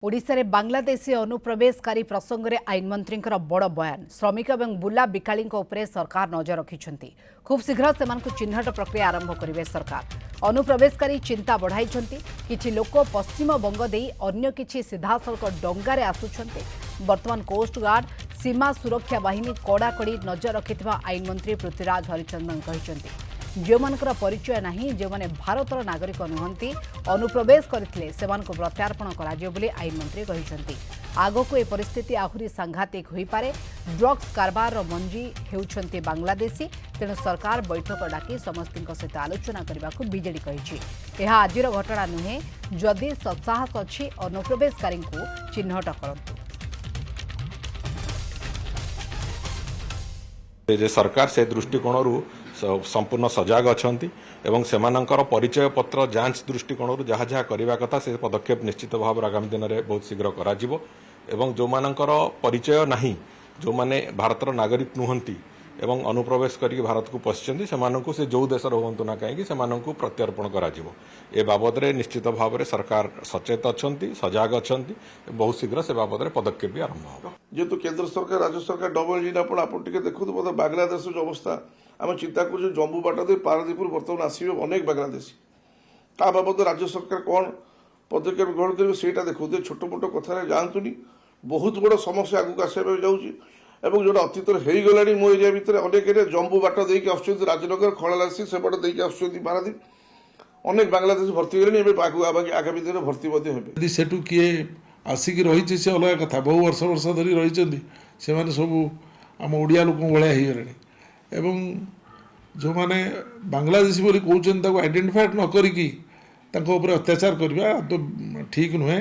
ओडिशा बांग्लादेशी अनुप्रवेशकारी प्रसंग में आईन मंत्री बड़ बयान श्रमिक और बुला बिकाली सरकार नजर रखिंट खूब शीघ्र से चिन्हट प्रक्रिया आरंभ करेंगे सरकार अनुप्रवेशकारी चिंता बढ़ाई किछि लोक पश्चिम बंग दे अन्य किछि सीधासलख डंगारे आसुछन्ते वर्तमान कोस्ट गार्ड सीमा सुरक्षा बाहिनी कड़ाकड़ी नजर रखिथिबा आईन मंत्री पृथ्वीराज हरिचंदन कहिसन्ते जो मानकर परिचय नहीं जो माने भारतर नागरिक नुहंती अनुप्रवेश करथिले सेमानकु प्रत्यार्पण कराजियो बोली आईन मंत्री कहिसन्ते आगको ए परिस्थिति आहुरी सांघातिक होई पारे ड्रग्स कारबार मंजी हेउछन्ते बांग्लादेशी तेणु सरकार बैठक डाकी समस्तिंक सहित आलोचना करबाकू बीजेडी कहिछि एहा आजिर घटना नुहे जदि सत्साहस अछि अनुप्रवेशकारी चिन्हट करंतु सरकार से दृष्टिकोण संपूर्ण सजग अच्छा सेमानंकर परिचय पत्र जांच दृष्टिकोण जहाँ जहाँ करने कथा से पदक्षेप निश्चित भाव आगामी दिन में बहुत शीघ्र करा जो मानकर परिचय नहीं जो माने भारतर नागरिक नुहंती एवं अनुप्रवेश करके भारत को पशिचंती सेमानंकु से जो देश रुहंतु ना कहीं सेमानंकु प्रत्यार्पण करा ए बाबद में निश्चित भाव में सरकार सचेत अच्छा सजग अच्छा बहुत शीघ्र से बाबद में पदक्षेप भी आरंभ होगा जेहेतु केंद्र सरकार राज्य सरकार डबल इंजिन आप देखते बांग्लादेश जो अवस्था आम चिंता कर जम्मू बाट दे पारादीपुर बर्तमान आसवे अनेक बांग्लादेशी ता बाबद राज्य सरकार कौन पदक्षेप ग्रहण करेंगे से देखते छोट मोट कथा जातुनि बहुत बड़ समस्या आगू आसवा जाऊँगी जो अतीत हो गला मो एरिया भितर अनेक एरिया जम्मू बाट देकी आस राजनगर खड़ालासी से बाट देकी आस पारादीप अनेक बांग्लादेश भर्ती गले आगामी दिन भर्ती हे सेठू किए आसिक रही से अलग कथा बहु वर्ष वर्ष धरी रही से सब आम ओडिया लोक भाया हो एवं जो माने बांग्लादेशी बोली कहते आइडेंटिफाई न करी अत्याचार करवा तो ठीक नुहे।